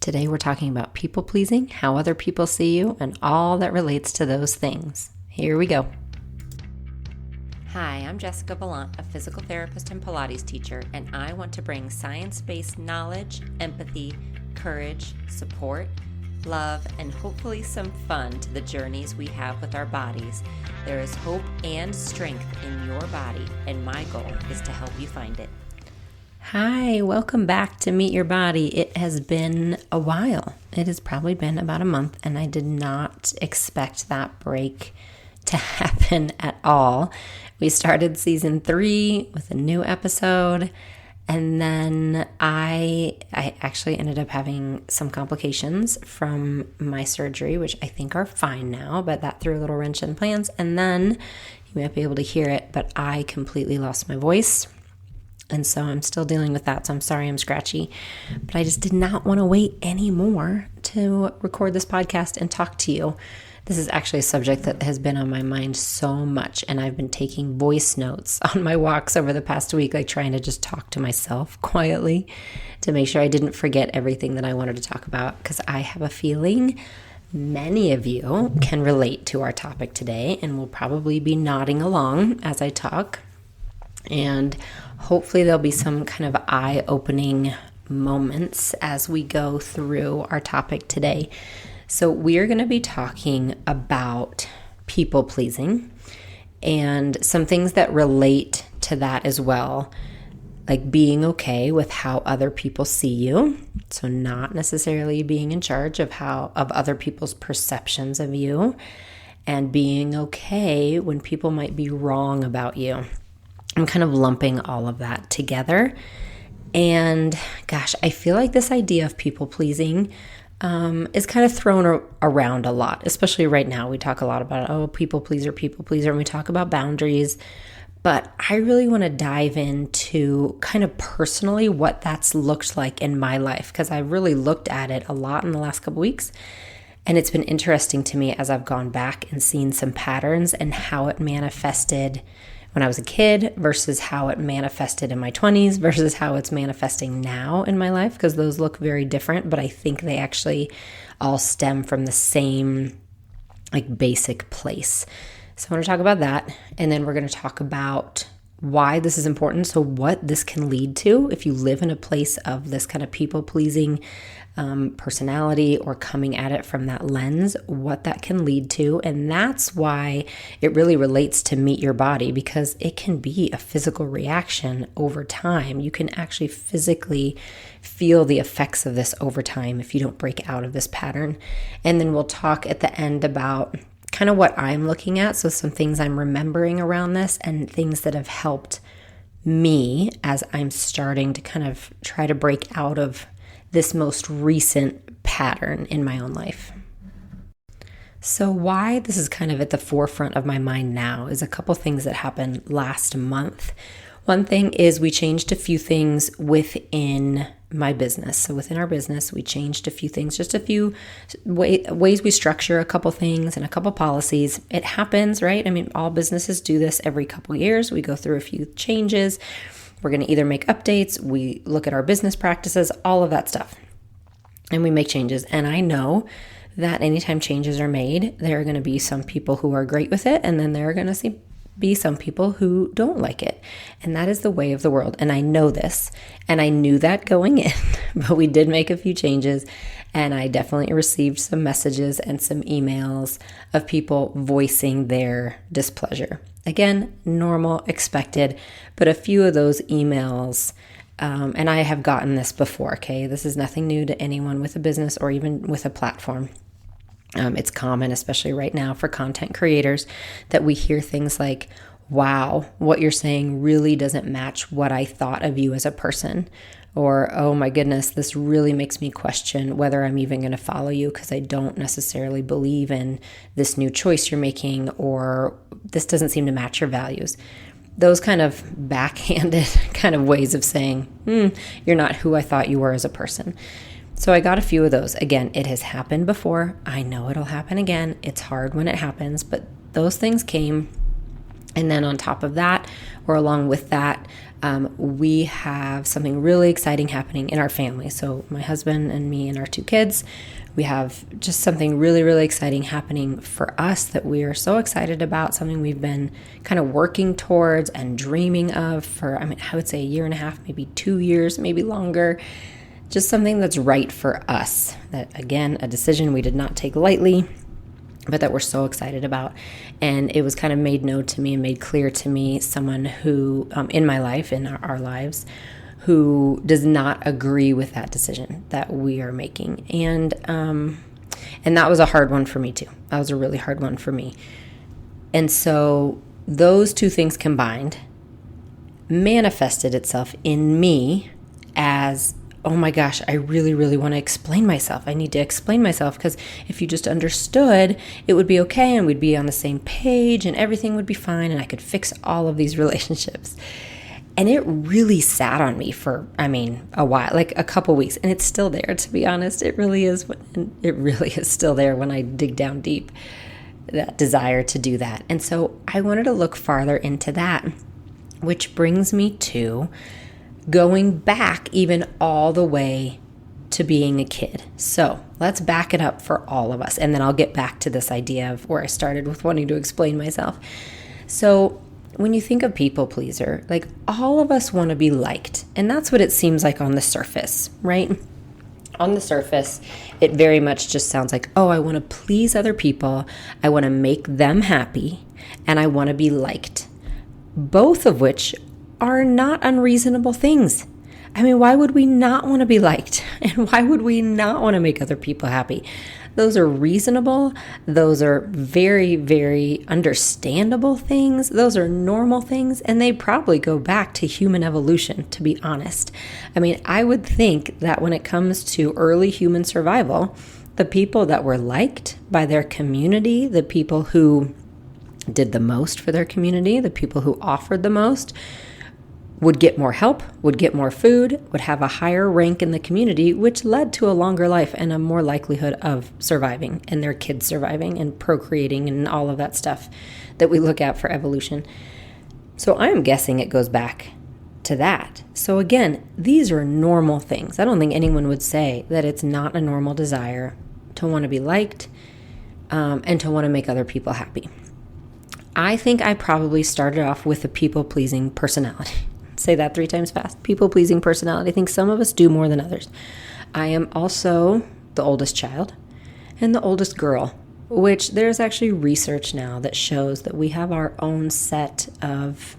Today we're talking about people pleasing, how other people see you, and all that relates to those things. Here we go. Hi, I'm Jessica Ballant, a physical therapist and Pilates teacher, and I want to bring science-based knowledge, empathy, courage, support, love, and hopefully some fun to the journeys we have with our bodies. There is hope and strength in your body, and my goal is to help you find it. Hi, welcome back to Meet Your Body. It has been a while. It has probably been about a month, and I did not expect that break to happen at all. We started season 3 with a new episode, and then I actually ended up having some complications from my surgery, which I think are fine now, but that threw a little wrench in plans. And then you might be able to hear it, but I completely lost my voice. And so I'm still dealing with that. So I'm sorry I'm scratchy, but I just did not want to wait anymore to record this podcast and talk to you. This is actually a subject that has been on my mind so much, and I've been taking voice notes on my walks over the past week, like trying to just talk to myself quietly to make sure I didn't forget everything that I wanted to talk about, because I have a feeling many of you can relate to our topic today and will probably be nodding along as I talk. And hopefully there'll be some kind of eye-opening moments as we go through our topic today. So we're going to be talking about people pleasing and some things that relate to that as well, like being okay with how other people see you. So not necessarily being in charge of other people's perceptions of you, and being okay when people might be wrong about you. I'm kind of lumping all of that together. And gosh, I feel like this idea of people pleasing is kind of thrown around a lot, especially right now. We talk a lot about, people pleaser, and we talk about boundaries. But I really want to dive into kind of personally what that's looked like in my life, because I've really looked at it a lot in the last couple weeks. And it's been interesting to me as I've gone back and seen some patterns and how it manifested when I was a kid versus how it manifested in my 20s versus how it's manifesting now in my life, because those look very different, but I think they actually all stem from the same basic place. So I want to talk about that, and then we're going to talk about why this is important, so what this can lead to if you live in a place of this kind of people-pleasing personality or coming at it from that lens, what that can lead to. And that's why it really relates to Meet Your Body, because it can be a physical reaction over time. You can actually physically feel the effects of this over time if you don't break out of this pattern. And then we'll talk at the end about kind of what I'm looking at, so some things I'm remembering around this and things that have helped me as I'm starting to kind of try to break out of this most recent pattern in my own life. So why this is kind of at the forefront of my mind now is a couple things that happened last month. One thing is we changed a few things within my business. So within our business, we changed a few things, just a few ways we structure a couple things and a couple policies. It happens, right? I mean, all businesses do this every couple years. We go through a few changes. We're going to either make updates, we look at our business practices, all of that stuff, and we make changes. And I know that anytime changes are made, there are going to be some people who are great with it, and then there are going to be some people who don't like it. And that is the way of the world. And I know this, and I knew that going in, but we did make a few changes, and I definitely received some messages and some emails of people voicing their displeasure. Again, normal, expected, but a few of those emails, and I have gotten this before, okay? This is nothing new to anyone with a business or even with a platform. It's common, especially right now for content creators, that we hear things like, wow, what you're saying really doesn't match what I thought of you as a person. Or, oh my goodness, this really makes me question whether I'm even going to follow you because I don't necessarily believe in this new choice you're making, or this doesn't seem to match your values. Those kind of backhanded kind of ways of saying, you're not who I thought you were as a person. So I got a few of those. Again, it has happened before. I know it'll happen again. It's hard when it happens, but those things came. And then on top of that, or along with that, We have something really exciting happening in our family. So my husband and me and our 2 kids, we have just something really, really exciting happening for us that we are so excited about, something we've been kind of working towards and dreaming of for, I would say a year and a half, maybe 2 years, maybe longer. Just something that's right for us. That, again, a decision we did not take lightly, but that we're so excited about. And it was kind of made known to me and made clear to me, someone who, in my life, in our lives, who does not agree with that decision that we are making. And that was a hard one for me too. That was a really hard one for me. And so those 2 things combined manifested itself in me as, oh my gosh, I really, really want to explain myself. I need to explain myself, because if you just understood, it would be okay and we'd be on the same page and everything would be fine and I could fix all of these relationships. And it really sat on me for, a while, like a couple weeks. And it's still there, to be honest. It really is. It really is still there when I dig down deep, that desire to do that. And so I wanted to look farther into that, which brings me to going back even all the way to being a kid. So let's back it up for all of us. And then I'll get back to this idea of where I started with wanting to explain myself. So when you think of people pleaser, like all of us want to be liked. And that's what it seems like on the surface, right? On the surface, it very much just sounds like, oh, I want to please other people. I want to make them happy. And I want to be liked. Both of which are not unreasonable things. Why would we not want to be liked? And why would we not want to make other people happy? Those are reasonable. Those are very, very understandable things. Those are normal things. And they probably go back to human evolution, to be honest. I would think that when it comes to early human survival, the people that were liked by their community, the people who did the most for their community, the people who offered the most, would get more help, would get more food, would have a higher rank in the community, which led to a longer life and a more likelihood of surviving and their kids surviving and procreating and all of that stuff that we look at for evolution. So I'm guessing it goes back to that. So again, these are normal things. I don't think anyone would say that it's not a normal desire to want to be liked and to want to make other people happy. I think I probably started off with a people-pleasing personality. Say that 3 times fast. People-pleasing personality. I think some of us do more than others. I am also the oldest child and the oldest girl, which there's actually research now that shows that we have our own set of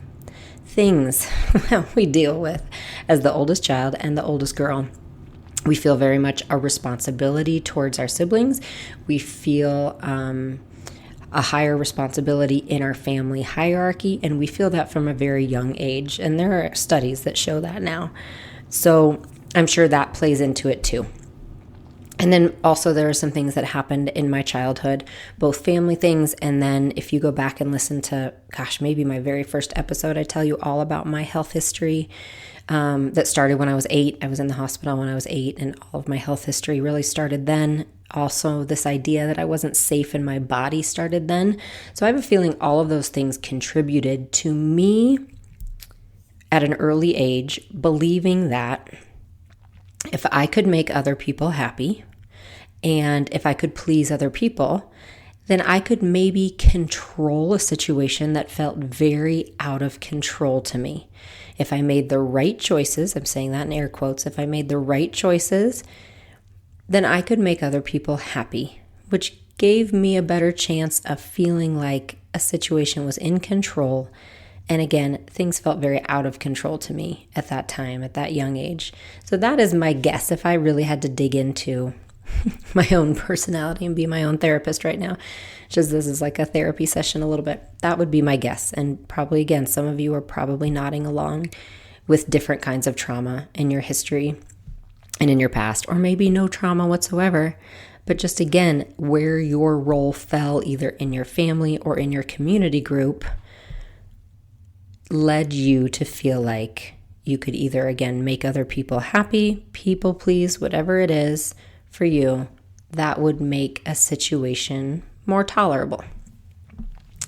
things that we deal with as the oldest child and the oldest girl. We feel very much a responsibility towards our siblings. We feel a higher responsibility in our family hierarchy, and we feel that from a very young age. And there are studies that show that now. So I'm sure that plays into it too. And then also there are some things that happened in my childhood, both family things, and then if you go back and listen to, maybe my very first episode, I tell you all about my health history that started when I was 8. I was in the hospital when I was 8, and all of my health history really started then. Also, this idea that I wasn't safe in my body started then. So I have a feeling all of those things contributed to me at an early age believing that if I could make other people happy and if I could please other people, then I could maybe control a situation that felt very out of control to me. If I made the right choices, I'm saying that in air quotes, if I made the right choices, then I could make other people happy, which gave me a better chance of feeling like a situation was in control. And again, things felt very out of control to me at that time, at that young age. So that is my guess if I really had to dig into my own personality and be my own therapist right now. Just this is like a therapy session a little bit. That would be my guess. And probably, again, some of you are probably nodding along with different kinds of trauma in your history and in your past, or maybe no trauma whatsoever. But just again, where your role fell either in your family or in your community group led you to feel like you could either, again, make other people happy, people please, whatever it is for you, that would make a situation more tolerable.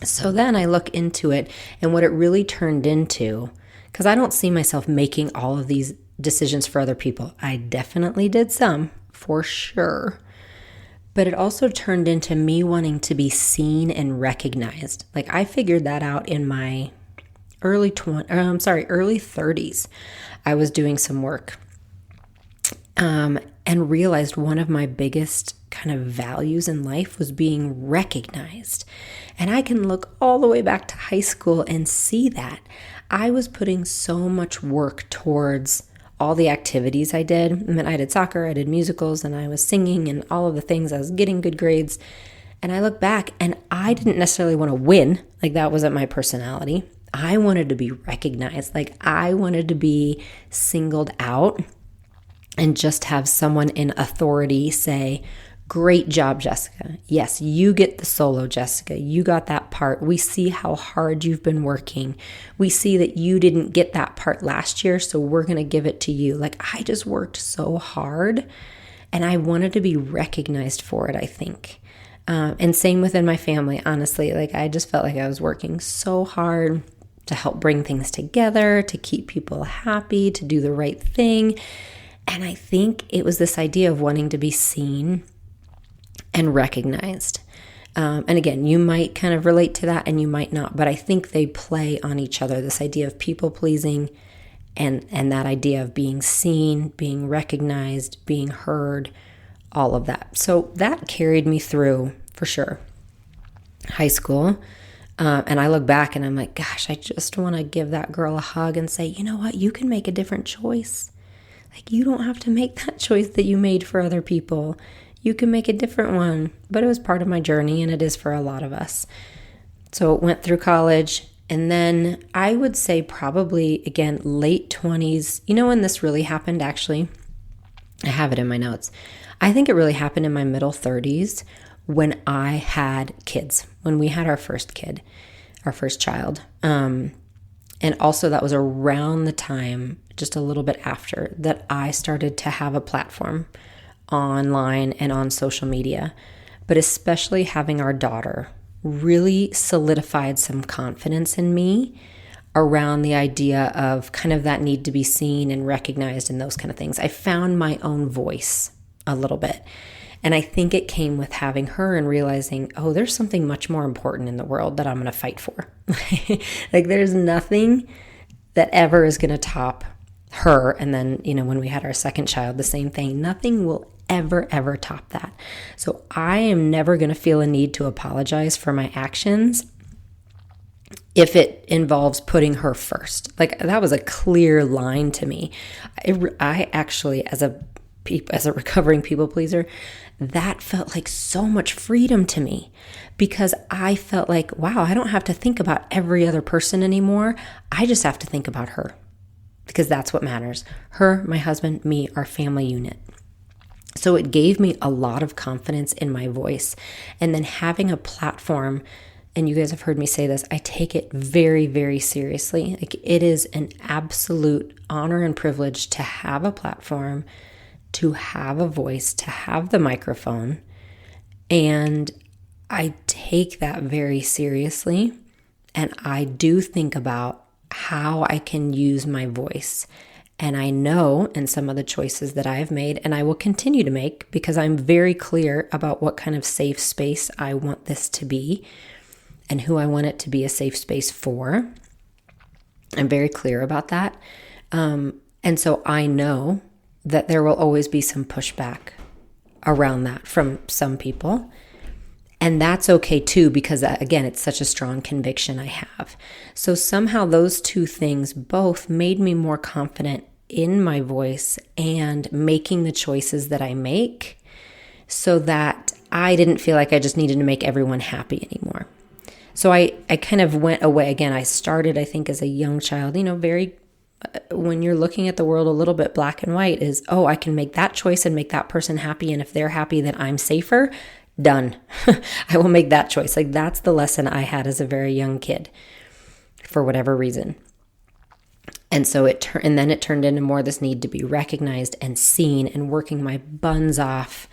So then I look into it, and what it really turned into, because I don't see myself making all of these decisions for other people. I definitely did some, for sure. But it also turned into me wanting to be seen and recognized. Like I figured that out in my early 30s. I was doing some work and realized one of my biggest kind of values in life was being recognized. And I can look all the way back to high school and see that. I was putting so much work towards all the activities I did. I mean, I did soccer, I did musicals, and I was singing and all of the things. I was getting good grades. And I look back and I didn't necessarily want to win. Like that wasn't my personality. I wanted to be recognized. Like I wanted to be singled out and just have someone in authority say, "Great job, Jessica. Yes, you get the solo, Jessica. You got that part. We see how hard you've been working. We see that you didn't get that part last year, so we're going to give it to you." Like I just worked so hard and I wanted to be recognized for it, I think. And same within my family, honestly. Like I just felt like I was working so hard to help bring things together, to keep people happy, to do the right thing. And I think it was this idea of wanting to be seen and recognized. And again, you might kind of relate to that and you might not, but I think they play on each other, this idea of people pleasing and that idea of being seen, being recognized, being heard, all of that. So that carried me through for sure high school. And I look back and I'm like, gosh, I just want to give that girl a hug and say, you know what, you can make a different choice. Like you don't have to make that choice that you made for other people. You can make a different one. But it was part of my journey and it is for a lot of us. So went through college and then I would say probably, again, late 20s. You know when this really happened actually? I have it in my notes. I think it really happened in my middle 30s when I had kids, when we had our first kid, our first child. And also that was around the time, just a little bit after, that I started to have a platform online and on social media. But especially having our daughter really solidified some confidence in me around the idea of kind of that need to be seen and recognized and those kind of things. I found my own voice a little bit. And I think it came with having her and realizing, oh, there's something much more important in the world that I'm going to fight for. Like there's nothing that ever is going to top her. And then, when we had our second child, the same thing. Nothing will ever top that. So I am never going to feel a need to apologize for my actions if it involves putting her first. Like that was a clear line to me. I actually, as a recovering people pleaser, that felt like so much freedom to me because I felt like, wow, I don't have to think about every other person anymore. I just have to think about her because that's what matters. Her, my husband, me, our family unit. So it gave me a lot of confidence in my voice. And then having a platform, and you guys have heard me say this, I take it very, very seriously. Like it is an absolute honor and privilege to have a platform, to have a voice, to have the microphone. And I take that very seriously. And I do think about how I can use my voice. And I know in some of the choices that I have made, and I will continue to make because I'm very clear about what kind of safe space I want this to be and who I want it to be a safe space for. I'm very clear about that. And so I know that there will always be some pushback around that from some people. And that's okay too, because again, it's such a strong conviction I have. So somehow those two things both made me more confident in my voice and making the choices that I make so that I didn't feel like I just needed to make everyone happy anymore. So I kind of went away. Again, I started, I think, as a young child, very when you're looking at the world a little bit black and white is, oh, I can make that choice and make that person happy. And if they're happy, then I'm safer. Done. I will make that choice. Like that's the lesson I had as a very young kid for whatever reason. And so then it turned into more this need to be recognized and seen and working my buns off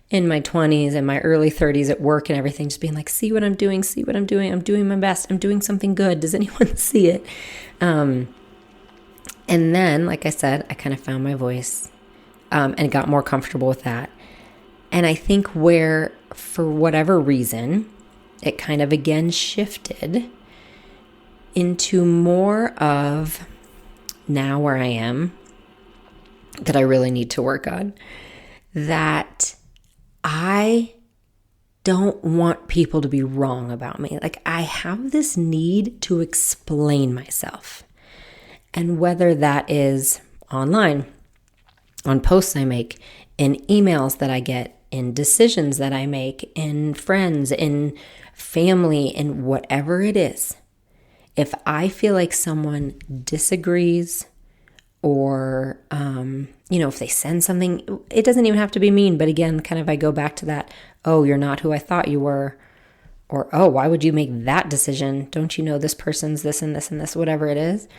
in my 20s and my early 30s at work and everything, just being like, see what I'm doing, I'm doing my best, I'm doing something good. Does anyone see it? And then, like I said, I kind of found my voice and got more comfortable with that. And I think where, for whatever reason, it kind of again shifted into more of now where I am, that I really need to work on, that I don't want people to be wrong about me. Like, I have this need to explain myself. And whether that is online, on posts I make, in emails that I get, in decisions that I make, in friends, in family, in whatever it is, if I feel like someone disagrees or, if they send something, it doesn't even have to be mean. But again, kind of I go back to that, oh, you're not who I thought you were. Or, oh, why would you make that decision? Don't you know this person's this and this and this, whatever it is.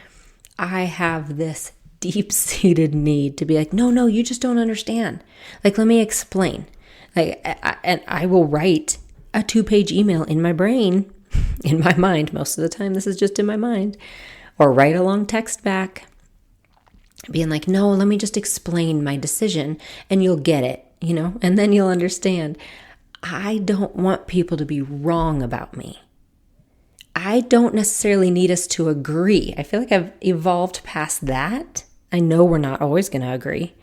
I have this deep-seated need to be like, no, you just don't understand. Like, let me explain. Like, and I will write a 2-page email in my brain, in my mind. Most of the time, this is just in my mind. Or write a long text back, being like, no, let me just explain my decision and you'll get it, and then you'll understand. I don't want people to be wrong about me. I don't necessarily need us to agree. I feel like I've evolved past that. I know we're not always going to agree,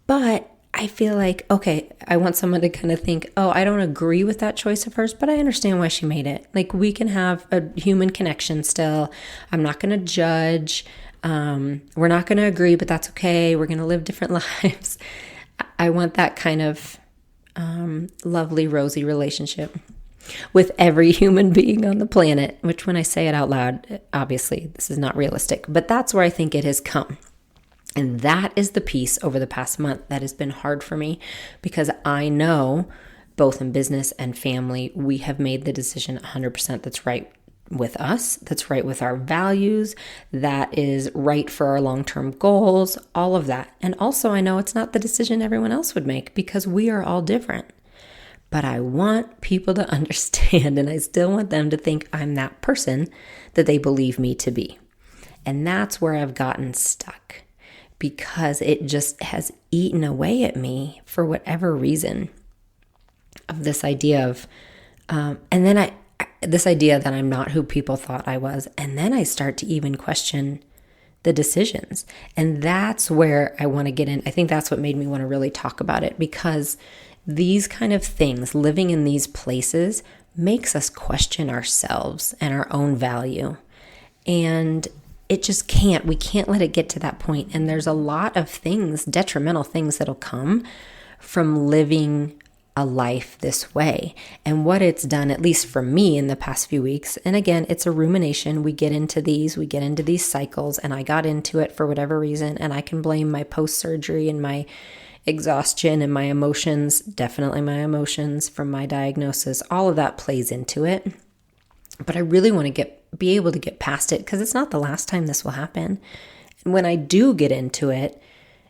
but I feel like, okay, I want someone to kind of think, oh, I don't agree with that choice of hers, but I understand why she made it. Like, we can have a human connection still. I'm not going to judge. We're not going to agree, but that's okay. We're going to live different lives. I want that kind of lovely, rosy relationship with every human being on the planet, which when I say it out loud, obviously this is not realistic, but that's where I think it has come. And that is the piece over the past month that has been hard for me, because I know both in business and family, we have made the decision 100% that's right with us, that's right with our values, that is right for our long-term goals, all of that. And also I know it's not the decision everyone else would make, because we are all different. But I want people to understand, and I still want them to think I'm that person that they believe me to be. And that's where I've gotten stuck, because it just has eaten away at me for whatever reason, of this idea of, this idea that I'm not who people thought I was. And then I start to even question the decisions. And that's where I want to get in. I think that's what made me want to really talk about it, because these kind of things, living in these places, makes us question ourselves and our own value. And it just we can't let it get to that point. And there's a lot of things, detrimental things, that'll come from living a life this way. And what it's done, at least for me in the past few weeks, and again, it's a rumination. We get into these cycles, and I got into it for whatever reason, and I can blame my post-surgery and my exhaustion and my emotions, definitely my emotions from my diagnosis. All of that plays into it. But I really want to be able to get past it, because it's not the last time this will happen. And when I do get into it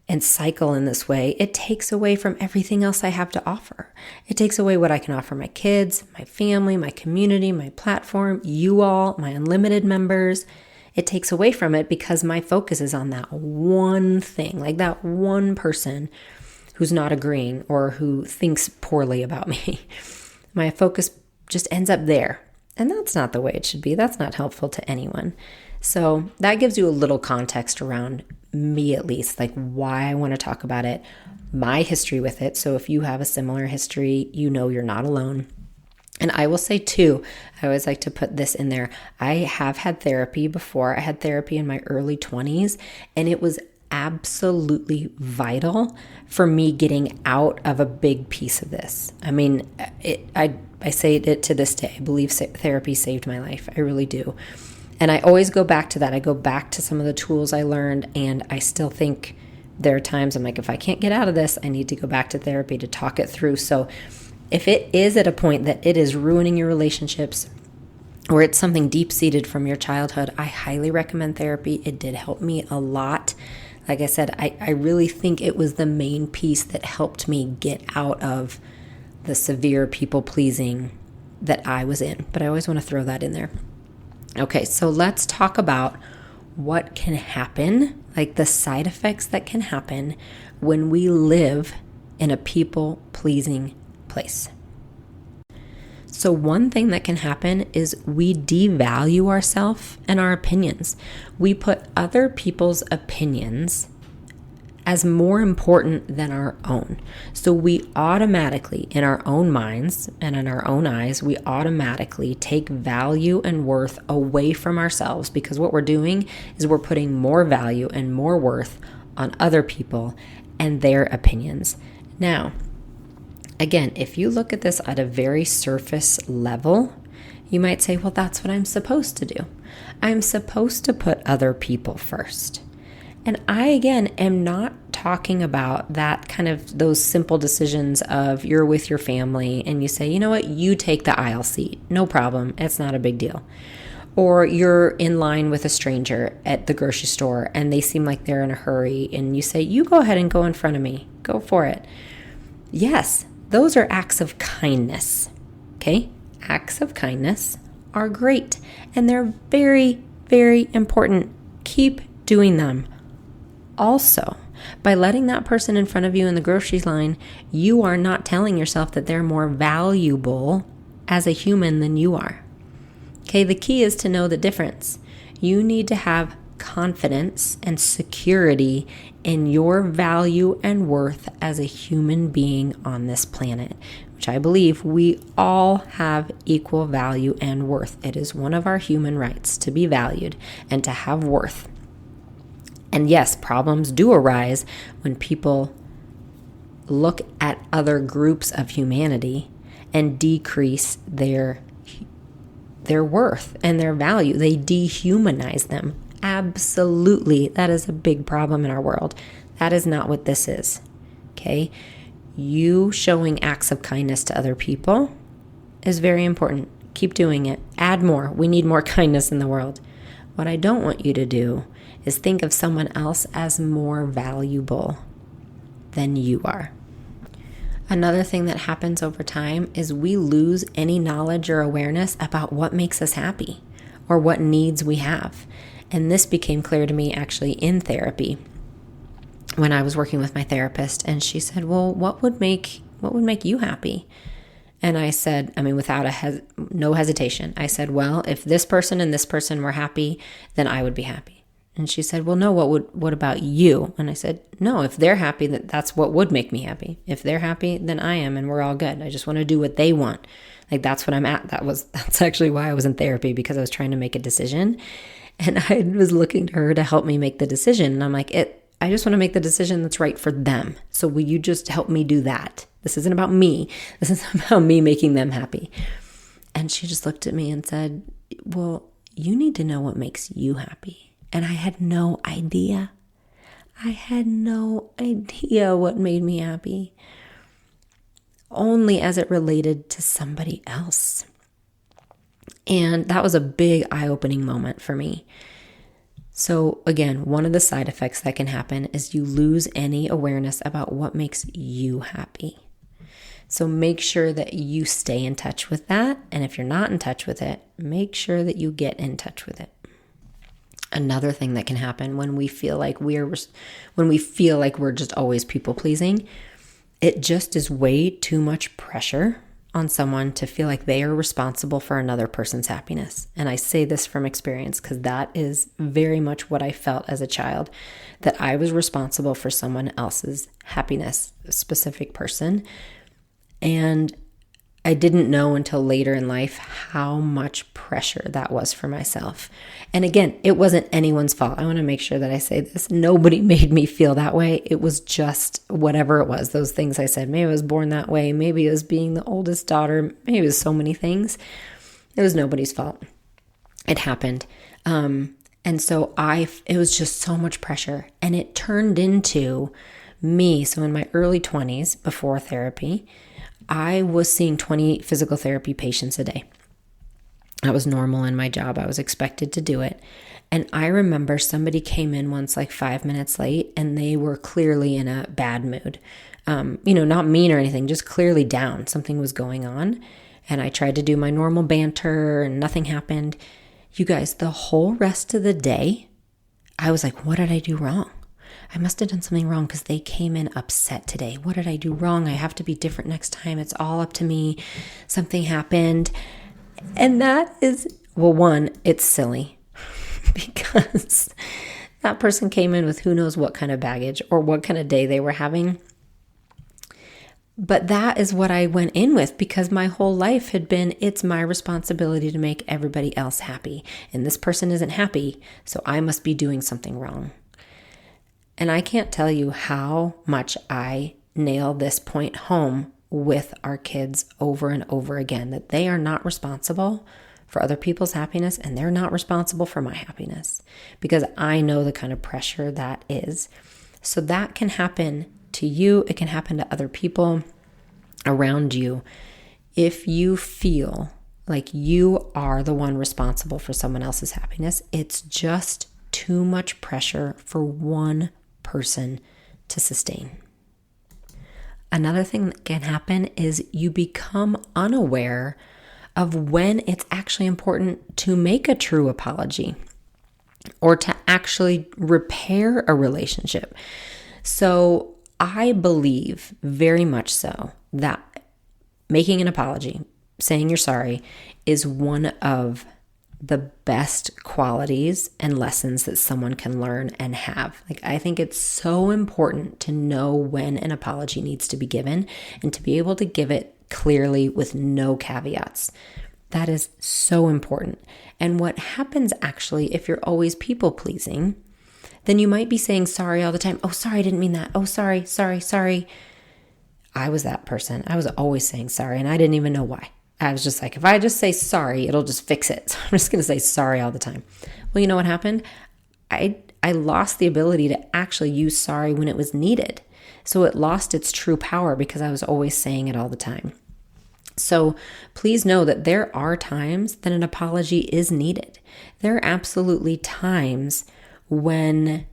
and cycle in this way, it takes away from everything else I have to offer. It takes away what I can offer my kids, my family, my community, my platform, you all, my unlimited members. It takes away from it because my focus is on that one thing, like that one person who's not agreeing or who thinks poorly about me. My focus just ends up there. And that's not the way it should be. That's not helpful to anyone. So that gives you a little context around me, at least, like why I want to talk about it, my history with it. So if you have a similar history, you know you're not alone. And I will say too, I always like to put this in there. I have had therapy before. I had therapy in my early 20s, and it was absolutely vital for me getting out of a big piece of this. I mean, I say it to this day. I believe therapy saved my life. I really do. And I always go back to that. I go back to some of the tools I learned, and I still think there are times I'm like, if I can't get out of this, I need to go back to therapy to talk it through. So if it is at a point that it is ruining your relationships, or it's something deep-seated from your childhood, I highly recommend therapy. It did help me a lot. Like I said, I really think it was the main piece that helped me get out of the severe people-pleasing that I was in. But I always want to throw that in there. Okay, so let's talk about what can happen, like the side effects that can happen when we live in a people-pleasing place. So one thing that can happen is we devalue ourselves and our opinions. We put other people's opinions as more important than our own. So we automatically, in our own minds and in our own eyes, we automatically take value and worth away from ourselves, because what we're doing is we're putting more value and more worth on other people and their opinions. Now, again, if you look at this at a very surface level, you might say, well, that's what I'm supposed to do. I'm supposed to put other people first. And I, again, am not talking about that kind of those simple decisions of you're with your family and you say, you know what, you take the aisle seat. No problem. It's not a big deal. Or you're in line with a stranger at the grocery store and they seem like they're in a hurry and you say, you go ahead and go in front of me. Go for it. Yes, those are acts of kindness. Okay? Acts of kindness are great and they're very, very important. Keep doing them. Also, by letting that person in front of you in the grocery line, you are not telling yourself that they're more valuable as a human than you are. Okay, the key is to know the difference. You need to have confidence and security in your value and worth as a human being on this planet, which I believe we all have equal value and worth. It is one of our human rights to be valued and to have worth. And yes, problems do arise when people look at other groups of humanity and decrease their worth and their value. They dehumanize them. Absolutely. That is a big problem in our world. That is not what this is. Okay? You showing acts of kindness to other people is very important. Keep doing it. Add more. We need more kindness in the world. What I don't want you to do is think of someone else as more valuable than you are. Another thing that happens over time is we lose any knowledge or awareness about what makes us happy or what needs we have. And this became clear to me actually in therapy when I was working with my therapist, and she said, well, what would make you happy? And I said, without no hesitation, I said, well, if this person and this person were happy, then I would be happy. And she said, well, no, what about you? And I said, no, if they're happy, that's what would make me happy. If they're happy, then I am, and we're all good. I just want to do what they want. Like, that's what I'm at. That's actually why I was in therapy, because I was trying to make a decision. And I was looking to her to help me make the decision. And I'm like, I just want to make the decision that's right for them. So will you just help me do that? This isn't about me. This is about me making them happy. And she just looked at me and said, well, you need to know what makes you happy. And I had no idea. I had no idea what made me happy. Only as it related to somebody else. And that was a big eye-opening moment for me. So again, one of the side effects that can happen is you lose any awareness about what makes you happy. So make sure that you stay in touch with that. And if you're not in touch with it, make sure that you get in touch with it. Another thing that can happen when we feel like we're just always people pleasing, it just is way too much pressure on someone to feel like they are responsible for another person's happiness. And I say this from experience because that is very much what I felt as a child, that I was responsible for someone else's happiness, a specific person. And I didn't know until later in life how much pressure that was for myself. And again, it wasn't anyone's fault. I want to make sure that I say this. Nobody made me feel that way. It was just whatever it was, those things I said. Maybe I was born that way. Maybe it was being the oldest daughter. Maybe it was so many things. It was nobody's fault. It happened. And so it was just so much pressure. And it turned into me. So in my early 20s, before therapy, I was seeing 20 physical therapy patients a day. That was normal in my job. I was expected to do it. And I remember somebody came in once like 5 minutes late and they were clearly in a bad mood. Not mean or anything, just clearly down. Something was going on. And I tried to do my normal banter and nothing happened. You guys, the whole rest of the day, I was like, what did I do wrong? I must have done something wrong because they came in upset today. What did I do wrong? I have to be different next time. It's all up to me. Something happened. And that is, well, one, it's silly because that person came in with who knows what kind of baggage or what kind of day they were having. But that is what I went in with because my whole life had been, it's my responsibility to make everybody else happy. And this person isn't happy, so I must be doing something wrong. And I can't tell you how much I nail this point home with our kids over and over again, that they are not responsible for other people's happiness and they're not responsible for my happiness because I know the kind of pressure that is. So that can happen to you. It can happen to other people around you. If you feel like you are the one responsible for someone else's happiness, it's just too much pressure for one person to sustain. Another thing that can happen is you become unaware of when it's actually important to make a true apology or to actually repair a relationship. So I believe very much so that making an apology, saying you're sorry, is one of the best qualities and lessons that someone can learn and have. Like, I think it's so important to know when an apology needs to be given and to be able to give it clearly with no caveats. That is so important. And what happens actually, if you're always people pleasing, then you might be saying sorry all the time. Oh, sorry, I didn't mean that. Oh, sorry. I was that person. I was always saying sorry and I didn't even know why. I was just like, if I just say sorry, it'll just fix it. So I'm just going to say sorry all the time. Well, you know what happened? I lost the ability to actually use sorry when it was needed. So it lost its true power because I was always saying it all the time. So please know that there are times that an apology is needed. There are absolutely times when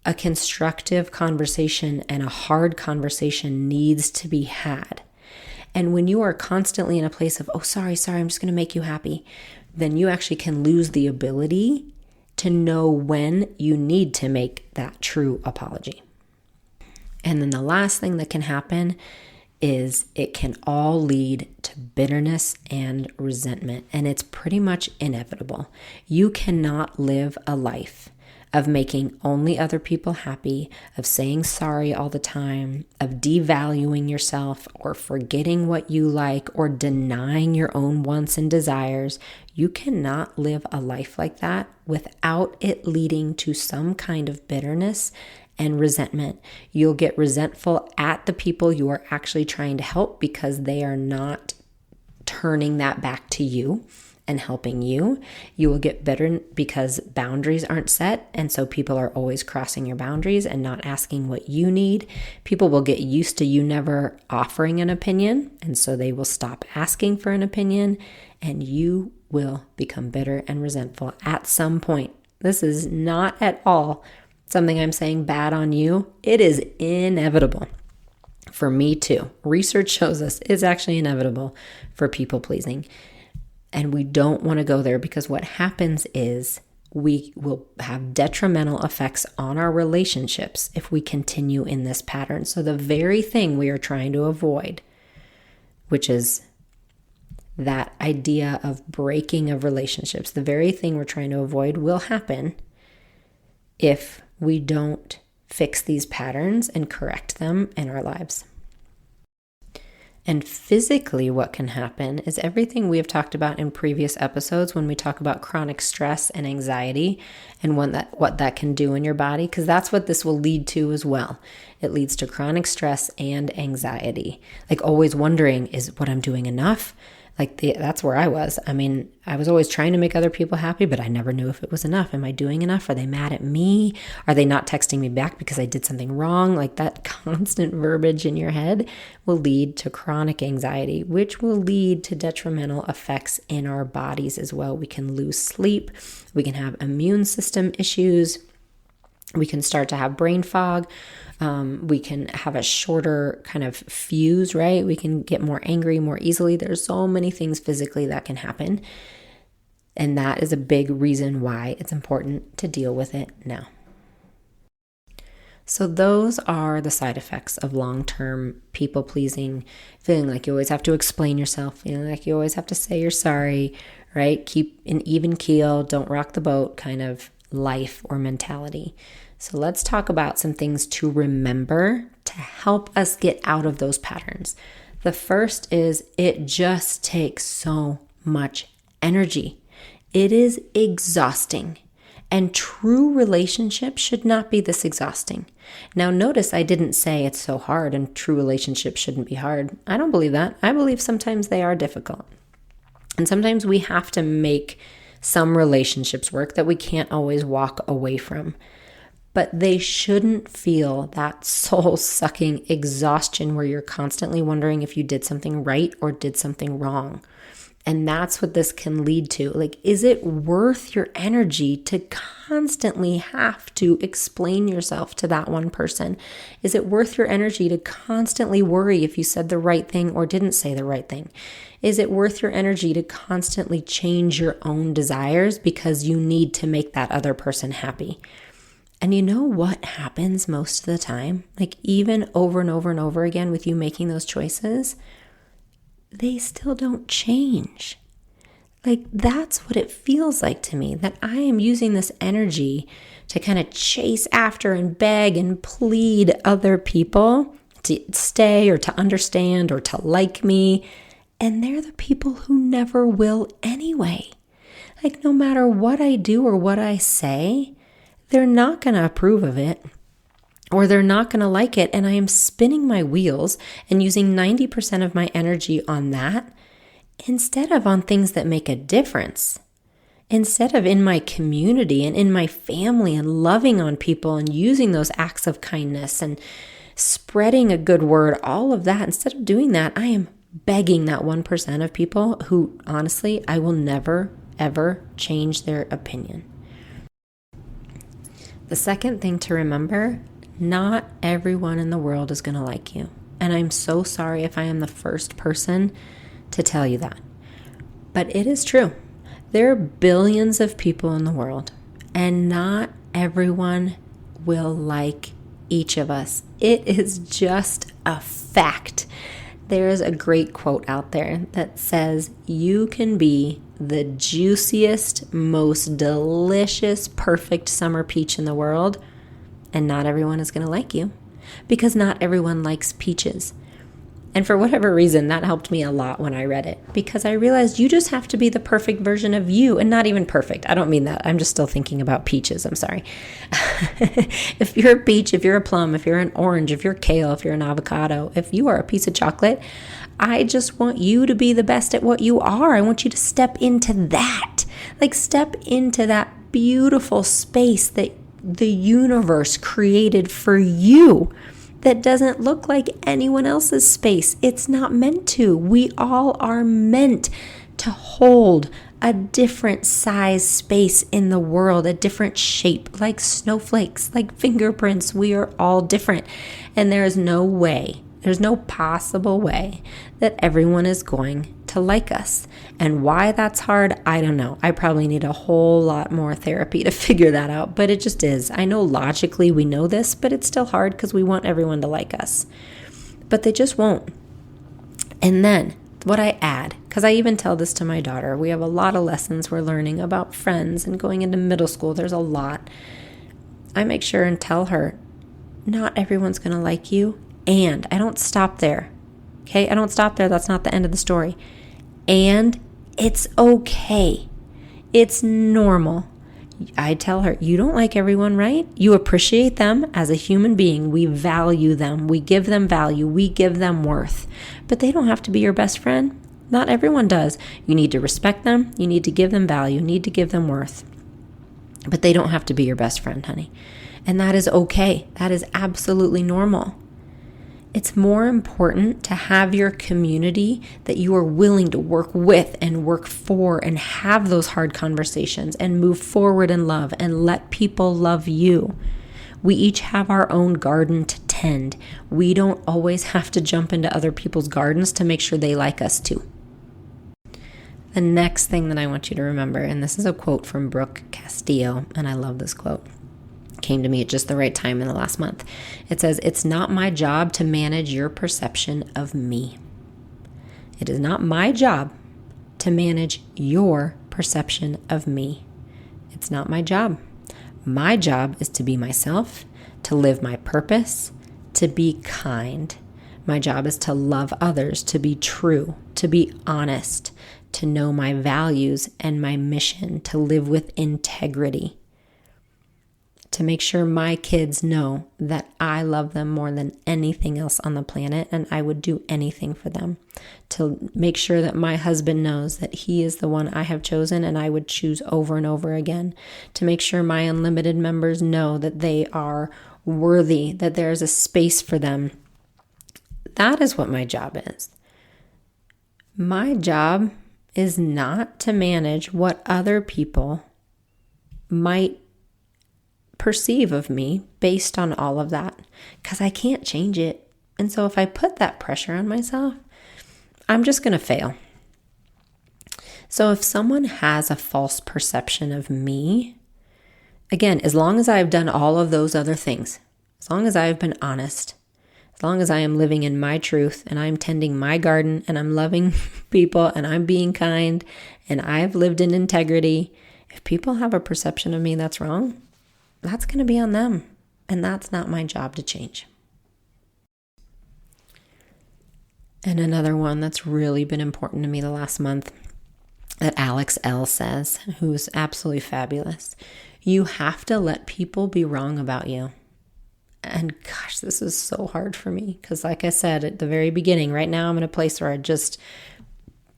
a constructive conversation and a hard conversation needs to be had. And when you are constantly in a place of, oh, sorry, I'm just going to make you happy, then you actually can lose the ability to know when you need to make that true apology. And then the last thing that can happen is it can all lead to bitterness and resentment. And it's pretty much inevitable. You cannot live a life of making only other people happy, of saying sorry all the time, of devaluing yourself or forgetting what you like or denying your own wants and desires. You cannot live a life like that without it leading to some kind of bitterness and resentment. You'll get resentful at the people you are actually trying to help because they are not turning that back to you and helping you. You will get bitter because boundaries aren't set. And so people are always crossing your boundaries and not asking what you need. People will get used to you never offering an opinion. And so they will stop asking for an opinion and you will become bitter and resentful at some point. This is not at all something I'm saying bad on you. It is inevitable for me too. Research shows us it's actually inevitable for people pleasing. And we don't want to go there because what happens is we will have detrimental effects on our relationships if we continue in this pattern. So the very thing we are trying to avoid, which is that idea of breaking of relationships, the very thing we're trying to avoid will happen if we don't fix these patterns and correct them in our lives. And physically, what can happen is everything we have talked about in previous episodes when we talk about chronic stress and anxiety and what that can do in your body, because that's what this will lead to as well. It leads to chronic stress and anxiety. Like always wondering, is what I'm doing enough? That's where I was. I mean, I was always trying to make other people happy, but I never knew if it was enough. Am I doing enough? Are they mad at me? Are they not texting me back because I did something wrong? Like that constant verbiage in your head will lead to chronic anxiety, which will lead to detrimental effects in our bodies as well. We can lose sleep. We can have immune system issues. We can start to have brain fog. We can have a shorter kind of fuse, right? We can get more angry more easily. There's so many things physically that can happen. And that is a big reason why it's important to deal with it now. So those are the side effects of long-term people pleasing, feeling like you always have to explain yourself, feeling like you always have to say you're sorry, right? Keep an even keel, don't rock the boat kind of life or mentality. So let's talk about some things to remember to help us get out of those patterns. The first is it just takes so much energy. It is exhausting. And true relationships should not be this exhausting. Now, notice I didn't say it's so hard and true relationships shouldn't be hard. I don't believe that. I believe sometimes they are difficult. And sometimes we have to make some relationships work that we can't always walk away from. But they shouldn't feel that soul-sucking exhaustion where you're constantly wondering if you did something right or did something wrong. And that's what this can lead to. Like, is it worth your energy to constantly have to explain yourself to that one person? Is it worth your energy to constantly worry if you said the right thing or didn't say the right thing? Is it worth your energy to constantly change your own desires because you need to make that other person happy? And you know what happens most of the time? Like, even over and over and over again with you making those choices, they still don't change. Like, that's what it feels like to me, that I am using this energy to kind of chase after and beg and plead other people to stay or to understand or to like me. And they're the people who never will anyway. Like, no matter what I do or what I say, they're not going to approve of it. Or they're not going to like it, and I am spinning my wheels and using 90% of my energy on that instead of on things that make a difference. Instead of in my community and in my family and loving on people and using those acts of kindness and spreading a good word, all of that, instead of doing that, I am begging that 1% of people who, honestly, I will never, ever change their opinion. The second thing to remember, not everyone in the world is going to like you. And I'm so sorry if I am the first person to tell you that. But it is true. There are billions of people in the world, and not everyone will like each of us. It is just a fact. There is a great quote out there that says, you can be the juiciest, most delicious, perfect summer peach in the world, and not everyone is going to like you because not everyone likes peaches. And for whatever reason, that helped me a lot when I read it because I realized you just have to be the perfect version of you, and not even perfect. I don't mean that. I'm just still thinking about peaches. I'm sorry. If you're a peach, if you're a plum, if you're an orange, if you're kale, if you're an avocado, if you are a piece of chocolate, I just want you to be the best at what you are. I want you to step into that. Like, step into that beautiful space that the universe created for you that doesn't look like anyone else's space. It's not meant to. We all are meant to hold a different size space in the world, a different shape, like snowflakes, like fingerprints. We are all different. And there is no way, there's no possible way that everyone is going to like us. And why that's hard, I don't know. I probably need a whole lot more therapy to figure that out, but it just is. I know logically we know this, but it's still hard because we want everyone to like us. But they just won't. And then what I add, because I even tell this to my daughter, we have a lot of lessons we're learning about friends and going into middle school. There's a lot. I make sure and tell her, not everyone's going to like you. And I don't stop there. Okay? I don't stop there. That's not the end of the story. And it's okay. It's normal. I tell her, you don't like everyone, right? You appreciate them as a human being. We value them. We give them value. We give them worth. But they don't have to be your best friend. Not everyone does. You need to respect them. You need to give them value. You need to give them worth. But they don't have to be your best friend, honey. And that is okay. That is absolutely normal. It's more important to have your community that you are willing to work with and work for and have those hard conversations and move forward in love and let people love you. We each have our own garden to tend. We don't always have to jump into other people's gardens to make sure they like us too. The next thing that I want you to remember, and this is a quote from Brooke Castillo, and I love this quote. came to me at just the right time in the last month. It says, "It's not my job to manage your perception of me. It is not my job to manage your perception of me. It's not my job. My job is to be myself, to live my purpose, to be kind. My job is to love others, to be true, to be honest, to know my values and my mission, to live with integrity, to make sure my kids know that I love them more than anything else on the planet and I would do anything for them, to make sure that my husband knows that he is the one I have chosen and I would choose over and over again, to make sure my unlimited members know that they are worthy, that there's a space for them." That is what my job is. My job is not to manage what other people might perceive of me based on all of that, because I can't change it. And so if I put that pressure on myself, I'm just going to fail. So if someone has a false perception of me, again, as long as I've done all of those other things, as long as I've been honest, as long as I am living in my truth and I'm tending my garden and I'm loving people and I'm being kind and I've lived in integrity, if people have a perception of me that's wrong, that's going to be on them. And that's not my job to change. And another one that's really been important to me the last month that Alex L. says, who's absolutely fabulous. You have to let people be wrong about you. And gosh, this is so hard for me because like I said at the very beginning, right now I'm in a place where I'm just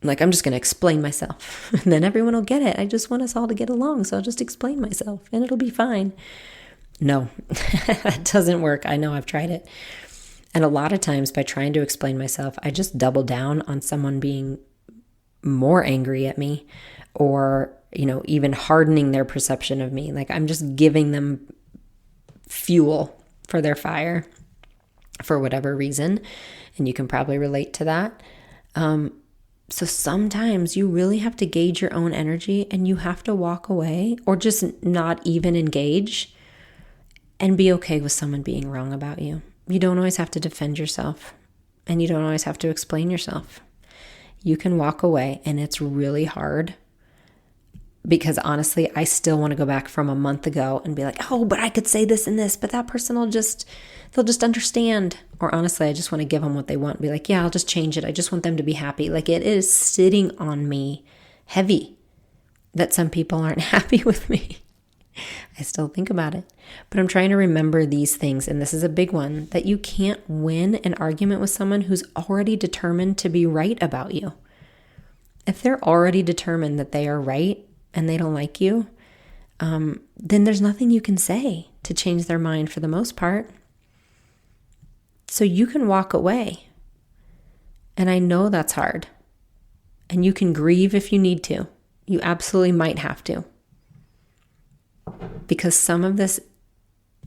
going to explain myself and then everyone will get it. I just want us all to get along. So I'll just explain myself and it'll be fine. No, that doesn't work. I know I've tried it. And a lot of times by trying to explain myself, I just double down on someone being more angry at me or, even hardening their perception of me. Like I'm just giving them fuel for their fire for whatever reason. And you can probably relate to that. So sometimes you really have to gauge your own energy and you have to walk away or just not even engage and be okay with someone being wrong about you. You don't always have to defend yourself and you don't always have to explain yourself. You can walk away and it's really hard because honestly, I still want to go back from a month ago and be like, oh, but I could say this and this, but that person they'll just understand. Or honestly, I just want to give them what they want. Be like, yeah, I'll just change it. I just want them to be happy. Like it is sitting on me heavy that some people aren't happy with me. I still think about it, but I'm trying to remember these things. And this is a big one, that you can't win an argument with someone who's already determined to be right about you. If they're already determined that they are right and they don't like you, then there's nothing you can say to change their mind for the most part. So you can walk away. And I know that's hard. And you can grieve if you need to. You absolutely might have to. Because some of this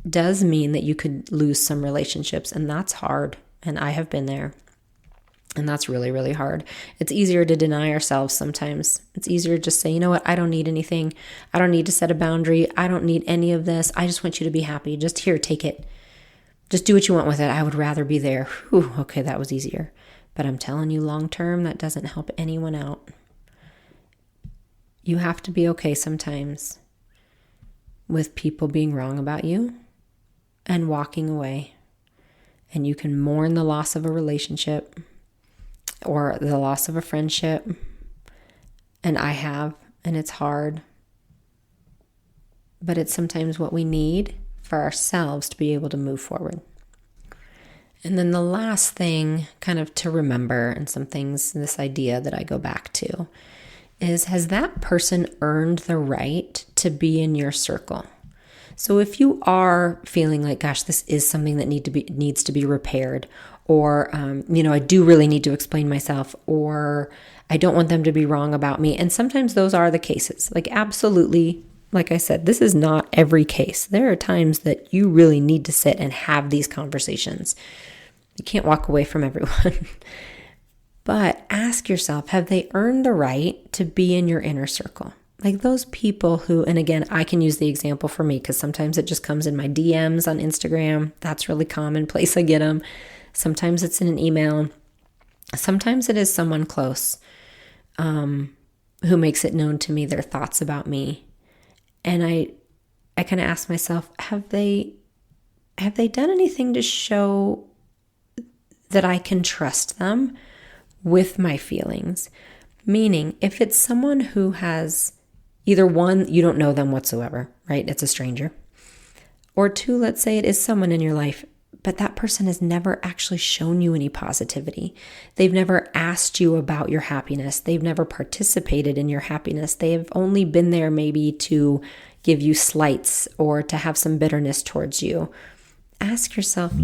does mean that you could lose some relationships, and that's hard. And I have been there. And that's really, really hard. It's easier to deny ourselves sometimes. It's easier to just say, you know what? I don't need anything. I don't need to set a boundary. I don't need any of this. I just want you to be happy. Just here, take it. Just do what you want with it. I would rather be there. Whew, okay, that was easier. But I'm telling you, long term, that doesn't help anyone out. You have to be okay sometimes with people being wrong about you and walking away. And you can mourn the loss of a relationship or the loss of a friendship. And I have, and it's hard. But it's sometimes what we need for ourselves to be able to move forward. And then the last thing kind of to remember, and some things, this idea that I go back to, is has that person earned the right to be in your circle? So if you are feeling like, gosh, this is something that needs to be repaired, or, I do really need to explain myself, or I don't want them to be wrong about me. And sometimes those are the cases. Like absolutely, like I said, this is not every case. There are times that you really need to sit and have these conversations. You can't walk away from everyone. But ask yourself, have they earned the right to be in your inner circle? Like those people who, and again, I can use the example for me because sometimes it just comes in my DMs on Instagram. That's really commonplace. I get them. Sometimes it's in an email. Sometimes it is someone close who makes it known to me their thoughts about me. And I kind of ask myself, have they done anything to show that I can trust them with my feelings? Meaning, if it's someone who has either one, you don't know them whatsoever, right? It's a stranger. Or two, let's say it is someone in your life, but that person has never actually shown you any positivity. They've never asked you about your happiness. They've never participated in your happiness. They have only been there maybe to give you slights or to have some bitterness towards you. Ask yourself,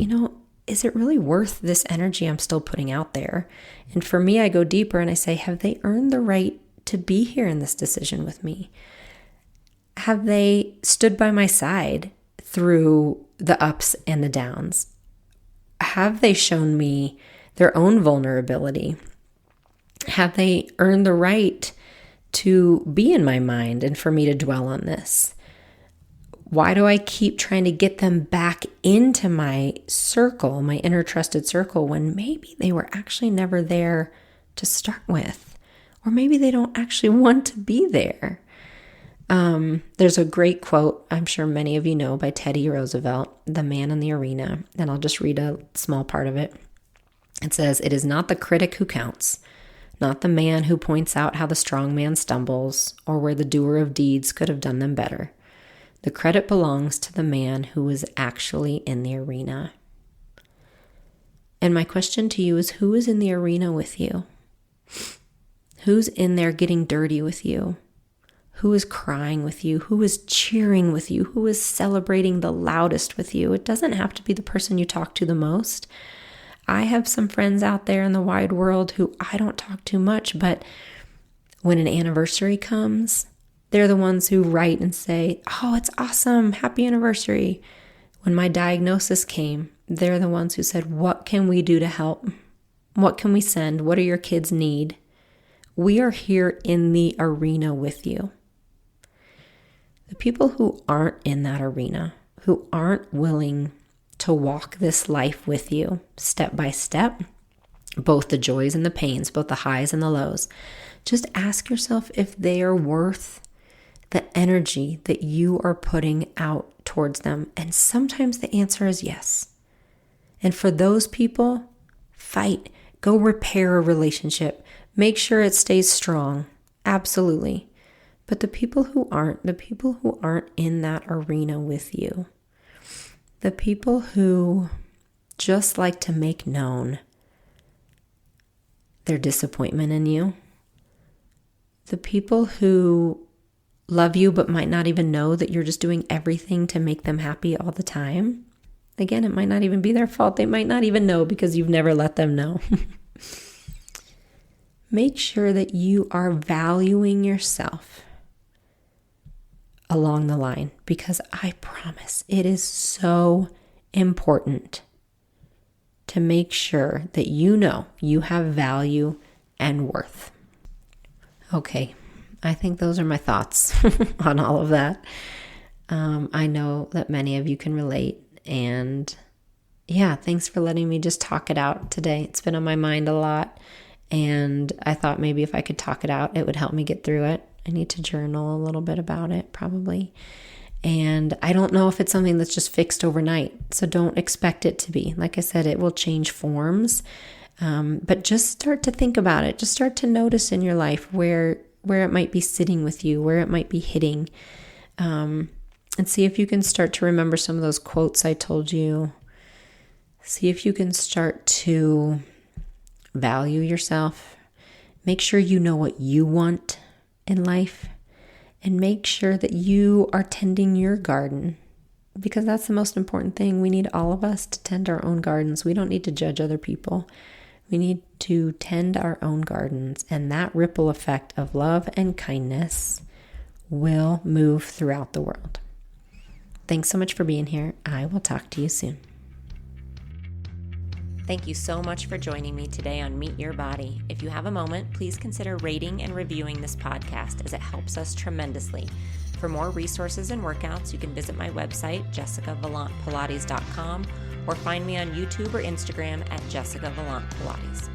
is it really worth this energy I'm still putting out there? And for me, I go deeper and I say, have they earned the right to be here in this decision with me? Have they stood by my side through the ups and the downs? Have they shown me their own vulnerability? Have they earned the right to be in my mind and for me to dwell on this? Why do I keep trying to get them back into my circle, my inner trusted circle, when maybe they were actually never there to start with? Or maybe they don't actually want to be there. There's a great quote, I'm sure many of you know, by Teddy Roosevelt, The Man in the Arena, and I'll just read a small part of it. It says, "It is not the critic who counts, not the man who points out how the strong man stumbles or where the doer of deeds could have done them better. The credit belongs to the man who was actually in the arena." And my question to you is, who is in the arena with you? Who's in there getting dirty with you? Who is crying with you? Who is cheering with you? Who is celebrating the loudest with you? It doesn't have to be the person you talk to the most. I have some friends out there in the wide world who I don't talk to much, but when an anniversary comes, they're the ones who write and say, "Oh, it's awesome. Happy anniversary." When my diagnosis came, they're the ones who said, "What can we do to help? What can we send? What do your kids need?" We are here in the arena with you. The people who aren't in that arena, who aren't willing to walk this life with you step by step, both the joys and the pains, both the highs and the lows, just ask yourself if they are worth the energy that you are putting out towards them. And sometimes the answer is yes. And for those people, fight. Go repair a relationship. Make sure it stays strong. Absolutely. But the people who aren't in that arena with you, the people who just like to make known their disappointment in you, the people who love you but might not even know that you're just doing everything to make them happy all the time. Again, it might not even be their fault. They might not even know because you've never let them know. Make sure that you are valuing yourself along the line, because I promise it is so important to make sure that you know you have value and worth. Okay, I think those are my thoughts on all of that. I know that many of you can relate, and yeah, thanks for letting me just talk it out today. It's been on my mind a lot, and I thought maybe if I could talk it out, it would help me get through it. I need to journal a little bit about it, probably. And I don't know if it's something that's just fixed overnight, so don't expect it to be. Like I said, it will change forms, but just start to think about it. Just start to notice in your life where it might be sitting with you, where it might be hitting, and see if you can start to remember some of those quotes I told you. See if you can start to value yourself. Make sure you know what you want in life, and make sure that you are tending your garden, because that's the most important thing. We need all of us to tend our own gardens. We don't need to judge other people. We need to tend our own gardens, and that ripple effect of love and kindness will move throughout the world. Thanks so much for being here. I will talk to you soon. Thank you so much for joining me today on Meet Your Body. If you have a moment, please consider rating and reviewing this podcast as it helps us tremendously. For more resources and workouts, you can visit my website, jessicavallantpilates.com, or find me on YouTube or Instagram at Jessica Vallant Pilates.